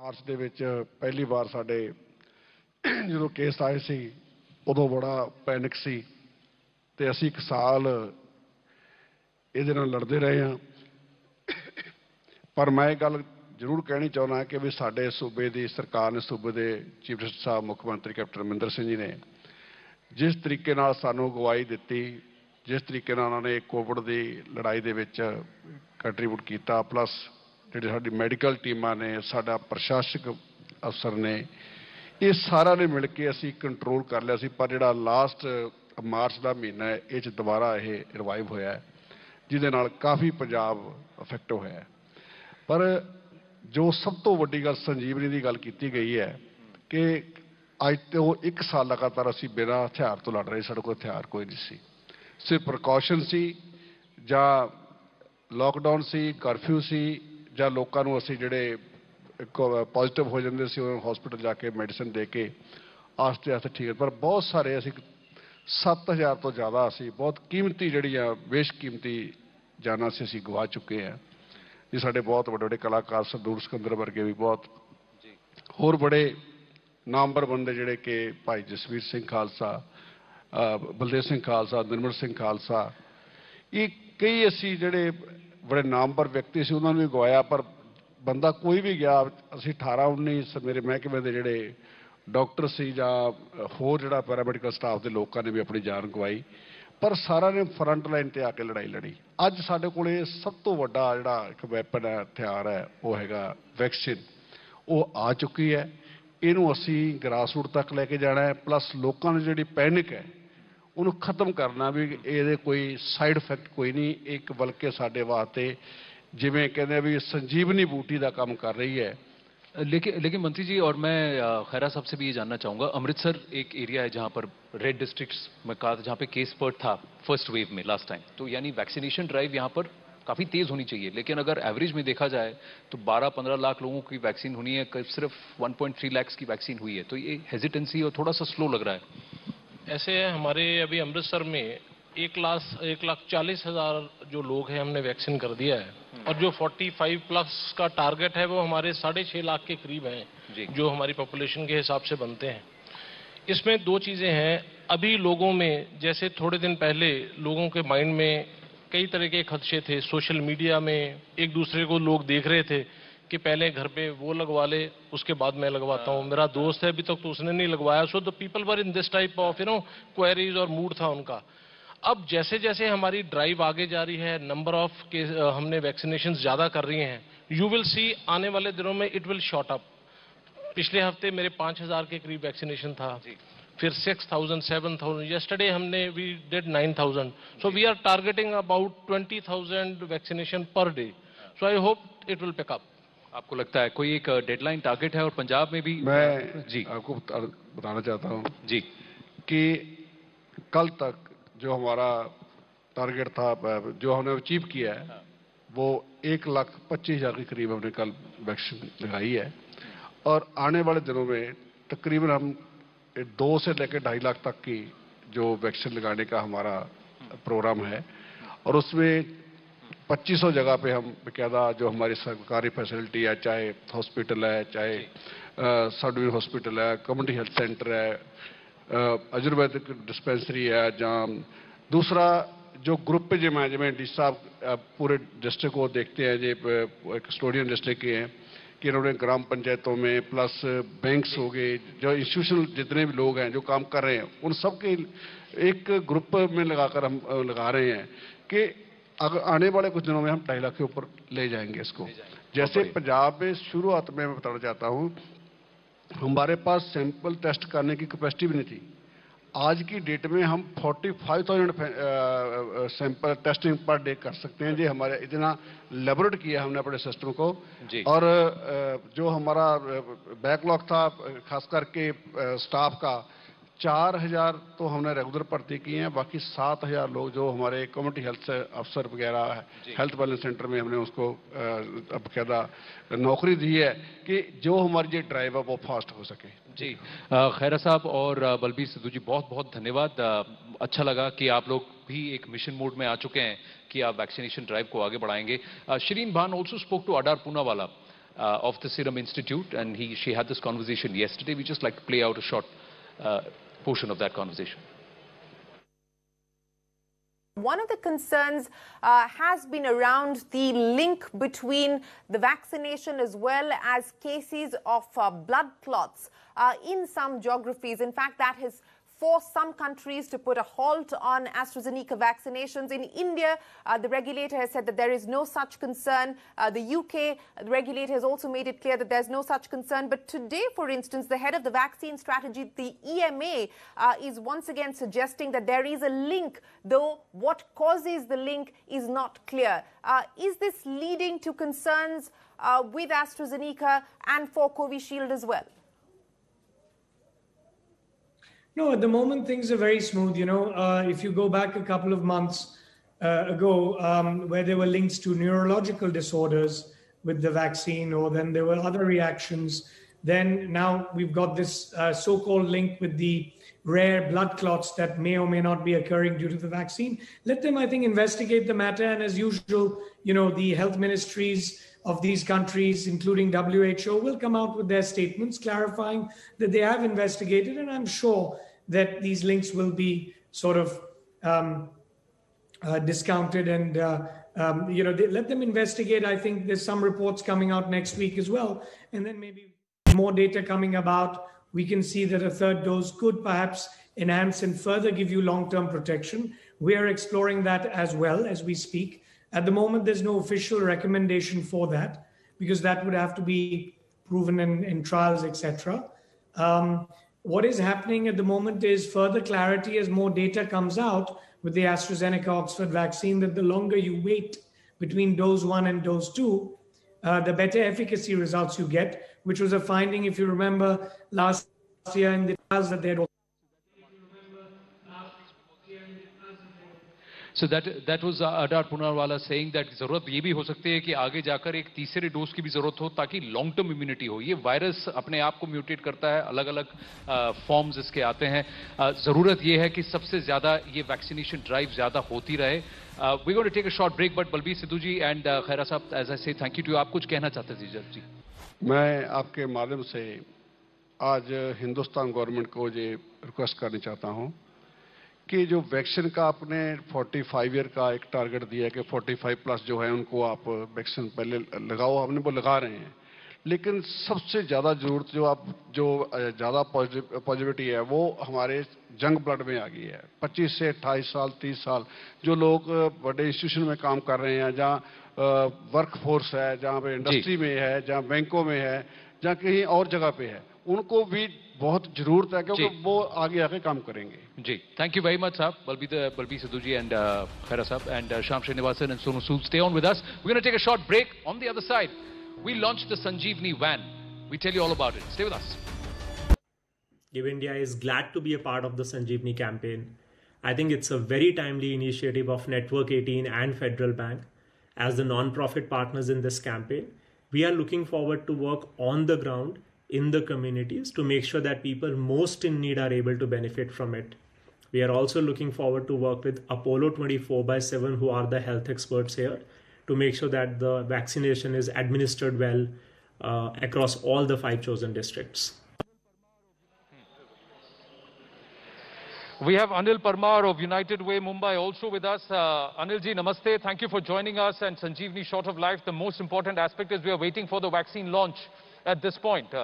March ਦੇ ਵਿੱਚ ਪਹਿਲੀ ਵਾਰ ਸਾਡੇ ਜਦੋਂ ਕੇਸ ਆਏ ਸੀ ਉਦੋਂ ਬੜਾ ਪੈਨਿਕ ਸੀ ਤੇ ਅਸੀਂ ਇੱਕ ਸਾਲ ਇਹਦੇ ਨਾਲ ਲੜਦੇ ਰਹੇ ਹਾਂ। ਪਰ ਮੈਂ ਇਹ ਗੱਲ ਜ਼ਰੂਰ ਕਹਿਣੀ ਚਾਹੁੰਦਾ ਕਿ ਵੀ ਸਾਡੇ ਸੂਬੇ ਦੀ ਸਰਕਾਰ ਨੇ, ਸੂਬੇ ਦੇ ਚੀਫ ਮਿਨਿਸਟਰ ਸਾਹਿਬ ਮੁੱਖ ਮੰਤਰੀ ਕੈਪਟਨ ਅਮਰਿੰਦਰ ਸਿੰਘ ਜੀ ਨੇ ਜਿਸ ਤਰੀਕੇ ਨਾਲ ਸਾਨੂੰ ਅਗਵਾਈ ਦਿੱਤੀ, ਜਿਸ ਤਰੀਕੇ ਨਾਲ ਉਹਨਾਂ ਨੇ ਕੋਵਿਡ ਦੀ ਲੜਾਈ ਦੇ ਵਿੱਚ ਕੰਟਰੀਬਿਊਟ ਕੀਤਾ, ਪਲੱਸ ਜਿਹੜੀ ਸਾਡੀ ਮੈਡੀਕਲ ਟੀਮਾਂ ਨੇ, ਸਾਡਾ ਪ੍ਰਸ਼ਾਸਕ ਅਫਸਰ ਨੇ, ਇਹ ਸਾਰਿਆਂ ਨੇ ਮਿਲ ਕੇ ਅਸੀਂ ਕੰਟਰੋਲ ਕਰ ਲਿਆ ਸੀ। ਪਰ ਜਿਹੜਾ ਲਾਸਟ ਮਾਰਚ ਦਾ ਮਹੀਨਾ ਹੈ ਇਹ 'ਚ ਦੁਬਾਰਾ ਇਹ ਰਿਵਾਈਵ ਹੋਇਆ ਜਿਹਦੇ ਨਾਲ ਕਾਫੀ ਪੰਜਾਬ ਅਫੈਕਟ ਹੋਇਆ। ਪਰ ਜੋ ਸਭ ਤੋਂ ਵੱਡੀ ਗੱਲ ਸੰਜੀਵਨੀ ਦੀ ਗੱਲ ਕੀਤੀ ਗਈ ਹੈ ਕਿ ਅੱਜ ਤੋਂ 1 ਸਾਲ ਲਗਾਤਾਰ ਅਸੀਂ ਬਿਨਾਂ ਹਥਿਆਰ ਤੋਂ ਲੜ ਰਹੇ, ਸਾਡੇ ਕੋਲ ਹਥਿਆਰ ਕੋਈ ਨਹੀਂ ਸੀ, ਸਿਰਫ ਪ੍ਰੀਕਾਸ਼ਨ ਸੀ ਜਾਂ ਲੋਕਡਾਊਨ ਸੀ, ਕਰਫਿਊ ਸੀ ਜਾਂ ਲੋਕਾਂ ਨੂੰ ਅਸੀਂ ਜਿਹੜੇ ਪੋਜ਼ਿਟਿਵ ਹੋ ਜਾਂਦੇ ਸੀ ਉਹਨਾਂ ਨੂੰ ਹਸਪੀਟਲ ਜਾ ਕੇ ਮੈਡੀਸਨ ਦੇ ਕੇ ਆਸਤੇ ਆਸਤੇ ਠੀਕ। ਪਰ ਬਹੁਤ ਸਾਰੇ ਅਸੀਂ 7000 ਤੋਂ ਜ਼ਿਆਦਾ ਅਸੀਂ ਬਹੁਤ ਕੀਮਤੀ ਜਿਹੜੀਆਂ ਬੇਸ਼ਕੀਮਤੀ ਜਾਨਾਂ ਸੀ ਅਸੀਂ ਗਵਾ ਚੁੱਕੇ ਹਾਂ ਜੀ। ਸਾਡੇ ਬਹੁਤ ਵੱਡੇ ਵੱਡੇ ਕਲਾਕਾਰ ਸਰਦੂਲ ਸਿਕੰਦਰ ਵਰਗੇ ਵੀ ਬਹੁਤ ਹੋਰ ਬੜੇ ਨਾਮਵਰ ਬੰਦੇ ਜਿਹੜੇ ਕਿ ਭਾਈ ਜਸਵੀਰ ਸਿੰਘ ਖਾਲਸਾ, ਬਲਦੇਵ ਸਿੰਘ ਖਾਲਸਾ, ਨਿਰਮਲ ਸਿੰਘ ਖਾਲਸਾ, ਇਹ ਕਈ ਅਸੀਂ ਜਿਹੜੇ ਬੜੇ ਨਾਮਵਰ ਵਿਅਕਤੀ ਸੀ ਉਹਨਾਂ ਨੂੰ ਵੀ ਗਵਾਇਆ। ਪਰ ਬੰਦਾ ਕੋਈ ਵੀ ਗਿਆ, ਅਸੀਂ 18-19 ਮੇਰੇ ਮਹਿਕਮੇ ਦੇ ਜਿਹੜੇ ਡਾਕਟਰ ਸੀ ਜਾਂ ਹੋਰ ਜਿਹੜਾ ਪੈਰਾਮੈਡੀਕਲ ਸਟਾਫ ਦੇ ਲੋਕਾਂ ਨੇ ਵੀ ਆਪਣੀ ਜਾਨ ਗਵਾਈ, ਪਰ ਸਾਰਿਆਂ ਨੇ ਫਰੰਟ ਲਾਈਨ 'ਤੇ ਆ ਕੇ ਲੜਾਈ ਲੜੀ। ਅੱਜ ਸਾਡੇ ਕੋਲ ਇਹ ਸਭ ਤੋਂ ਵੱਡਾ ਜਿਹੜਾ ਇੱਕ ਵੈਪਨ ਹੈ, ਹਥਿਆਰ ਹੈ, ਉਹ ਹੈਗਾ ਵੈਕਸੀਨ। ਉਹ ਆ ਚੁੱਕੀ ਹੈ, ਇਹਨੂੰ ਅਸੀਂ ਗਰਾਸ ਰੂਟ ਤੱਕ ਲੈ ਕੇ ਜਾਣਾ ਹੈ। ਪਲੱਸ ਲੋਕਾਂ ਦੀ ਜਿਹੜੀ ਪੈਨਿਕ ਹੈ ਉਹਨੂੰ ਖਤਮ ਕਰਨਾ ਵੀ ਇਹਦੇ ਕੋਈ ਸਾਈਡ ਇਫੈਕਟ ਕੋਈ नहीं, एक बल्कि साढ़े वास्ते जिवें कहते भी संजीवनी बूटी का काम कर रही है। लेकिन मंत्री जी, और मैं खैरा साहब से भी ये जानना चाहूँगा, अमृतसर एक एरिया है जहाँ पर रेड डिस्ट्रिक्ट्स में कहा जहाँ पे केस स्पर्ट था फर्स्ट वेव में लास्ट टाइम, तो यानी वैक्सीनेशन ड्राइव यहाँ पर काफ़ी तेज़ होनी चाहिए। लेकिन अगर एवरेज में देखा जाए तो 12-15 लाख लोगों की वैक्सीन होनी है, सिर्फ 1.3 लाख की वैक्सीन हुई है, तो ये हेजिटेंसी और थोड़ा सा स्लो लग रहा है। ऐसे हमारे अभी अमृतसर में 1,40,000 जो लोग हैं हमने वैक्सीन कर दिया है और जो 45 प्लस का टारगेट है वो हमारे 6.5 लाख के करीब हैं जो हमारी पॉपुलेशन के हिसाब से बनते हैं। इसमें दो चीज़ें हैं, अभी लोगों में जैसे थोड़े दिन पहले लोगों के माइंड में कई तरह के खदशे थे, सोशल मीडिया में एक दूसरे को लोग देख रहे थे कि पहले घर पे वो लगवा ले उसके बाद मैं लगवाता हूँ, मेरा दोस्त है अभी तक तो उसने नहीं लगवाया। So the people were in this type of queries और मूड था उनका। अब जैसे जैसे हमारी ड्राइव आगे जा रही है, नंबर ऑफ के हमने वैक्सीनेशन ज़्यादा कर रही हैं, यू विल सी आने वाले दिनों में इट विल शॉट अप। पिछले हफ्ते मेरे 5,000 के करीब वैक्सीनेशन था, फिर 6,000, 7,000, yesterday हमने we did 9,000, so we are targeting about 20,000 vaccination per day, so I hope it will pick up। आपको लगता है कोई एक डेडलाइन टारगेट है? और पंजाब में भी मैं जी आपको बताना चाहता हूँ जी कि कल तक जो हमारा टारगेट था, जो हमने अचीव किया है, वो 1,25,000 के करीब हमने कल वैक्सीन लगाई है। और आने वाले दिनों में तकरीबन हम 2 से लेकर 2.5 लाख तक की जो वैक्सीन लगाने का हमारा प्रोग्राम है। और उसमें 2500 जगह पे हम बाकायदा जो हमारी सरकारी फैसिलिटी है, चाहे हॉस्पिटल है, चाहे सब डिवीजन हॉस्पिटल है, कम्युनिटी हेल्थ सेंटर है, आयुर्वेदिक डिस्पेंसरी है, जहाँ दूसरा जो ग्रुप पे जिम्मे डी साहब पूरे डिस्ट्रिक्ट को देखते हैं, जो कस्टोडियन डिस्ट्रिक्ट के हैं कि इन्होंने ग्राम पंचायतों में प्लस बैंक्स हो गए, जो इंस्टीट्यूशनल जितने भी लोग हैं जो काम कर रहे हैं, उन सब के एक ग्रुप में लगाकर हम लगा रहे हैं कि अगर आने वाले कुछ दिनों में हम 2.5 लाख के ऊपर ले जाएंगे इसको। जैसे पंजाब में शुरुआत में मैं बताना चाहता हूँ, हमारे पास सैंपल टेस्ट करने की कैपेसिटी भी नहीं थी। आज की डेट में हम 45,000 सैंपल टेस्टिंग पर डे कर सकते हैं जी। हमारे इतना लेबोरेट किया हमने अपने सिस्टम को। और जो हमारा बैकलॉग था खास करके स्टाफ का, 4,000 तो हमने रेगुलर भर्ती किए हैं, बाकी 7,000 लोग जो हमारे कम्युनिटी हेल्थ अफसर वगैरह है, हेल्थ वेलनेस सेंटर में हमने उसको बाकायदा नौकरी दी है कि जो हमारी ये ड्राइव है वो फास्ट हो सके जी। खैरा साहब और बलबीर सिद्धू जी, बहुत बहुत धन्यवाद। अच्छा लगा कि आप लोग भी एक मिशन मोड में आ चुके हैं कि आप वैक्सीनेशन ड्राइव को आगे बढ़ाएंगे। Shireen Bhan also spoke to Adar Poonawalla. of the Serum Institute, and she had this conversation yesterday. We just like to play out a short portion of that conversation. One of the concerns has been around the link between the vaccination as well as cases of blood clots in some geographies. In fact, that has forced some countries to put a halt on AstraZeneca vaccinations. In India, the regulator has said that there is no such concern. The UK, the regulator has also made it clear that there's no such concern. But today, for instance, the head of the vaccine strategy, the EMA, is once again suggesting that there is a link, though what causes the link is not clear. Is this leading to concerns with AstraZeneca and for Covishield as well? No, at the moment, things are very smooth. You know, if you go back a couple of months ago, where there were links to neurological disorders with the vaccine, or then there were other reactions, then now we've got this so-called link with the rare blood clots that may or may not be occurring due to the vaccine. Let them, I think, investigate the matter. And as usual, you know, the health ministries of these countries, including WHO, will come out with their statements clarifying that they have investigated, and I'm sure that these links will be sort of discounted and, you know, let them investigate. I think there's some reports coming out next week as well, and then maybe more data coming about. We can see that a third dose could perhaps enhance and further give you long-term protection. We are exploring that as well as we speak. At the moment, there's no official recommendation for that, because that would have to be proven in trials, etc. What is happening at the moment is further clarity as more data comes out with the AstraZeneca Oxford vaccine, that the longer you wait between dose 1 and dose 2, the better efficacy results you get, which was a finding, if you remember, last year in the trials that they had. So that was Adar Poonawalla saying that जरूरत ये भी हो सकती है कि आगे जाकर एक तीसरे डोज की भी जरूरत हो ताकि लॉन्ग टर्म इम्यूनिटी हो. ये वायरस अपने आप को म्यूटेट करता है, अलग अलग फॉर्म्स इसके आते हैं. जरूरत ये है कि सबसे ज्यादा ये वैक्सीनेशन ड्राइव ज्यादा होती रहे. We going to take a short break, but Balbir Sidhu ji and Khaira साहब, एज आई से थैंक यू टू यू. आप कुछ कहना चाहते थे जी? मैं आपके माध्यम से आज हिंदुस्तान गवर्नमेंट को ये रिक्वेस्ट करना चाहता हूँ कि जो वैक्सीन का आपने 45 ईयर का एक टारगेट दिया है कि 45 प्लस जो है उनको आप वैक्सीन पहले लगाओ, हमने वो लगा रहे हैं. लेकिन सबसे ज़्यादा ज़रूरत जो ज़्यादा पॉजिटिविटी है वो हमारे जंग ब्लड में आ गई है. 25 से 28 साल 30 साल जो लोग बड़े इंस्टीट्यूशन में काम कर रहे हैं, जहाँ वर्क फोर्स है, जहाँ पे इंडस्ट्री में है, जहाँ बैंकों में है, जहाँ कहीं और जगह पे है, उनको भी बहुत जरूरत है क्योंकि वो आगे आके काम करेंगे. जी, थैंक यू वेरी मच साहब. बलबीर सिद्धू जी एंड खैरा साहब and Shyam Srinivasan and Sonu Sood, stay on with us. We're going to take a short break. On the other side, we launched the Sanjeevani van. We tell you all about it. Stay with us. Give India is glad to be a part of the Sanjeevani campaign. I think it's a very timely initiative of Network 18 and Federal Bank. As the non-profit partners in this campaign, we are looking forward to work on the ground in the communities to make sure that people most in need are able to benefit from it. We are also looking forward to work with Apollo 24/7, who are the health experts here, to make sure that the vaccination is administered well across all the 5 chosen districts. We have Anil Parmar of United Way Mumbai also with us. Anil ji, namaste. Thank you for joining us. And Sanjeevani Short of Life, the most important aspect is we are waiting for the vaccine launch at this point.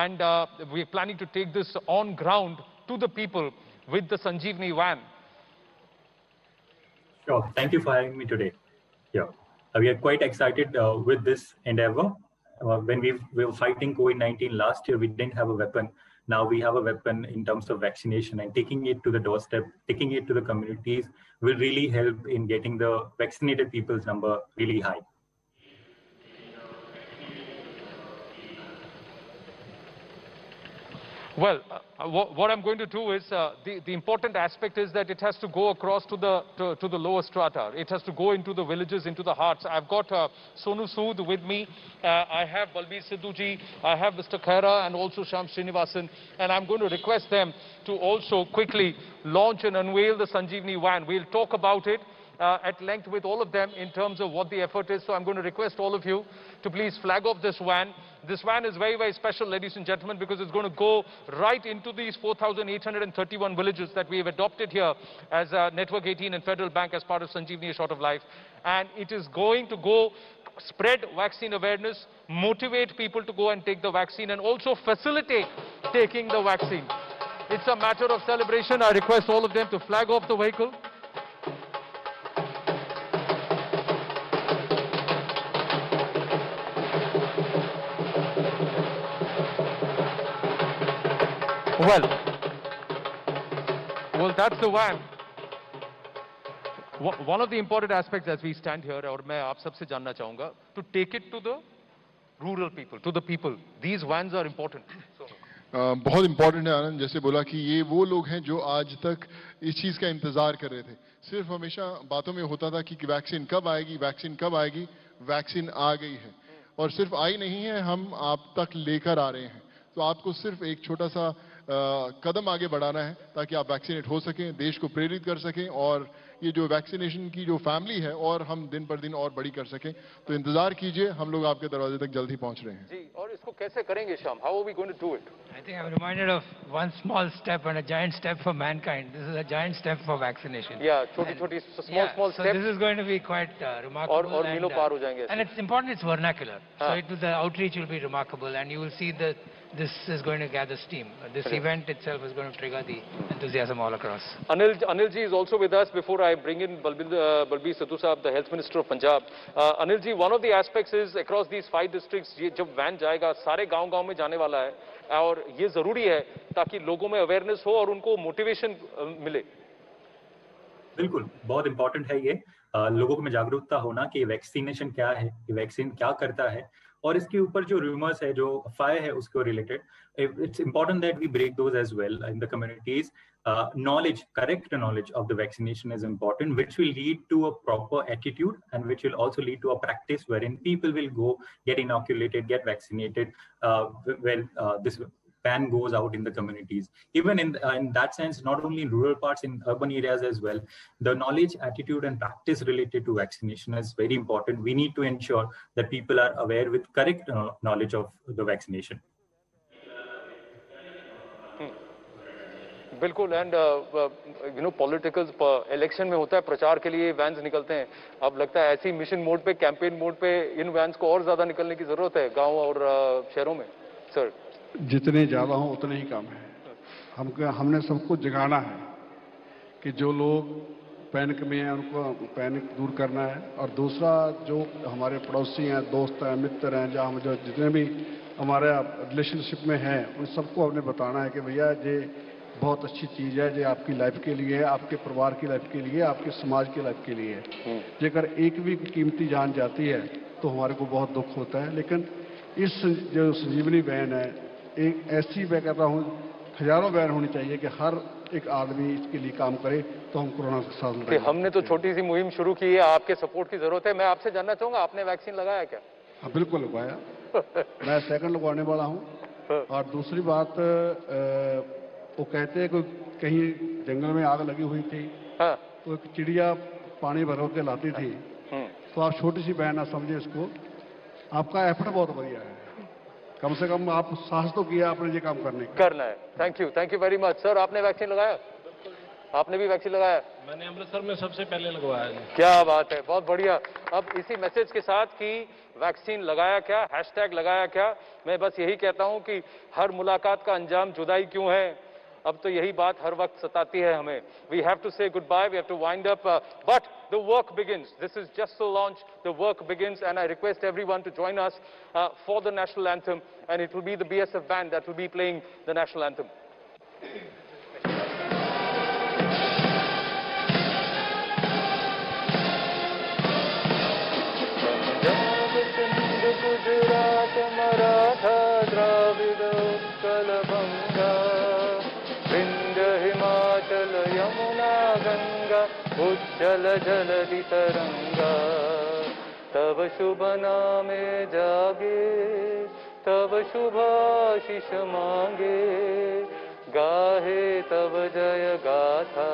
And we are planning to take this on ground to the people with the Sanjeevani van. Sure. Thank you for having me today. Yeah, we are quite excited with this endeavor. When we were fighting COVID-19 last year, we didn't have a weapon. Now we have a weapon in terms of vaccination, and taking it to the doorstep, taking it to the communities will really help in getting the vaccinated people's number really high. Well, what I'm going to do is, the important aspect is that it has to go across to the lower strata. It has to go into the villages, into the hearts. I've got Sonu Sood with me. I have Balbir Sidhu ji, I have Mr. Khaira and also Shyam Srinivasan. And I'm going to request them to also quickly launch and unveil the Sanjeevani van. We'll talk about it. at length with all of them in terms of what the effort is. So I'm going to request all of you to please flag off this van. This van is very, very special, ladies and gentlemen, because it's going to go right into these 4,831 villages that we have adopted here as Network 18 and Federal Bank as part of Sanjeevani Short of Life. And it is going to go spread vaccine awareness, motivate people to go and take the vaccine, and also facilitate taking the vaccine. It's a matter of celebration. I request all of them to flag off the vehicle. Well, that's the van. One of the important aspects as we stand here, और मैं आप सबसे जानना चाहूँगा, to take it to the rural people, to the people. These vans are important. बहुत important है आनंद, जैसे बोला कि ये वो लोग हैं जो आज तक इस चीज़ का इंतज़ार कर रहे थे। सिर्फ हमेशा बातों में होता था कि वैक्सीन कब आएगी, वैक्सीन कब आएगी। वैक्सीन आ गई है और सिर्फ आई नहीं है, हम आप तक लेकर आ रहे हैं। तो आपको सिर्फ एक छोटा सा कदम आगे बढ़ाना है ताकि आप वैक्सीनेट हो सकें, देश को प्रेरित कर सकें और ये जो वैक्सीनेशन की जो फैमिली है और हम दिन पर दिन और बड़ी कर सकें। तो इंतजार कीजिए, हम लोग आपके दरवाजे तक जल्द ही पहुंच रहे हैं। जी, और इसको कैसे करेंगे शाम? How are we going to do it? I think I'm reminded of one small step and a giant step for mankind. This is a giant step for vaccination. Yeah, छोटी-छोटी, small so steps. this is going to be quite remarkable. और मीलों पार हो जाएंगे। And it's important. It's vernacular. So the outreach will be remarkable, and you will see that this is going to gather steam. This event itself is going to trigger the enthusiasm all across. Anil ji is also with us. Before I bring in Balbir Sidhu Sahab, the Health Minister of Punjab. Anil ji, one of the aspects is across these 5 districts, ये जब van जाएगा सारे गांव-गांव में जाने वाला है और ये जरूरी है ताकि लोगों में अवेयरनेस हो और उनको मोटिवेशन मिले। बिल्कुल, बहुत इंपॉर्टेंट है ये लोगों में जागरूकता होना कि वैक्सीनेशन क्या है, ये वैक्सीन क्या करता है और इसके ऊपर जो रूमर्स है, जो अफवाहें है उसको related, it's important that we break those as well in the communities. Knowledge, correct knowledge of the vaccination is important, which will lead to a proper attitude and which will also lead to a practice wherein people will go get inoculated, get vaccinated when this ban goes out in the communities. Even in that sense, not only in rural parts, in urban areas as well, the knowledge, attitude and practice related to vaccination is very important. We need to ensure that people are aware with correct knowledge of the vaccination. बिल्कुल, and you know political election में होता है, प्रचार के लिए vans निकलते हैं। अब लगता है ऐसी मिशन मोड पे, कैंपेन मोड पे इन वैन्स को और ज्यादा निकलने की जरूरत है गांव और शहरों में। सर, जितने ज्यादा हो उतने ही कम है। हमने सबको जगाना है कि जो लोग पैनिक में हैं उनको पैनिक दूर करना है, और दूसरा जो हमारे पड़ोसी हैं, दोस्त हैं, मित्र हैं, जो हम जितने भी हमारे रिलेशनशिप में हैं, उन सबको हमने बताना है कि भैया ये बहुत अच्छी चीज़ है, जो आपकी लाइफ के लिए है, आपके परिवार की लाइफ के लिए, आपके समाज की लाइफ के लिए है। जेकर एक भी कीमती जान जाती है तो हमारे को बहुत दुख होता है। लेकिन इस जो संजीवनी वैन है, एक ऐसी मैं कहता हूँ हजारों वैन होनी चाहिए कि हर एक आदमी इसके लिए काम करे, तो हम कोरोना के साथ लड़ेंगे। हमने तो छोटी सी मुहिम शुरू की है, आपके सपोर्ट की जरूरत है। मैं आपसे जानना चाहूंगा, आपने वैक्सीन लगाया क्या? हाँ, बिल्कुल लगवाया। मैं सेकंड लगवाने वाला हूँ। और दूसरी बात, वो कहते हैं कि कहीं जंगल में आग लगी हुई थी, तो एक चिड़िया पानी भर के लाती थी, तो आप छोटी सी बहन ना समझे इसको, आपका एफर्ट बहुत बढ़िया है। कम से कम आप साहस तो किया आपने ये काम करना है। Thank you very much. Sir, आपने वैक्सीन लगाया? आपने भी वैक्सीन लगाया? मैंने अमृतसर में सबसे पहले लगवाया। क्या बात है, बहुत बढ़िया। अब इसी मैसेज के साथ कि वैक्सीन लगाया क्या, हैशटैग लगाया क्या, मैं बस यही कहता हूं कि हर मुलाकात का अंजाम जुदाई क्यों है, अब तो यही बात हर वक्त सताती है हमें। We have to say goodbye, we have to wind up, but the work begins. This is just the launch, the work begins, and I request everyone to join us for the national anthem, and it will be the BSF band that will be playing the national anthem. Gujarat, Maratha, Dravida, Utkal, Banga, Vindhya, Himachal, Yamuna, Ganga, उज्जल जलधि तरंगा, तब शुभ नामे जागे, तब शुभाशीष मांगे, गाहे तब जय गाथा,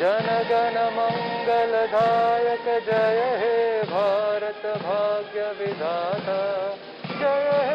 जन गण मंगलदायक जय हे भारत भाग्य विधाता जय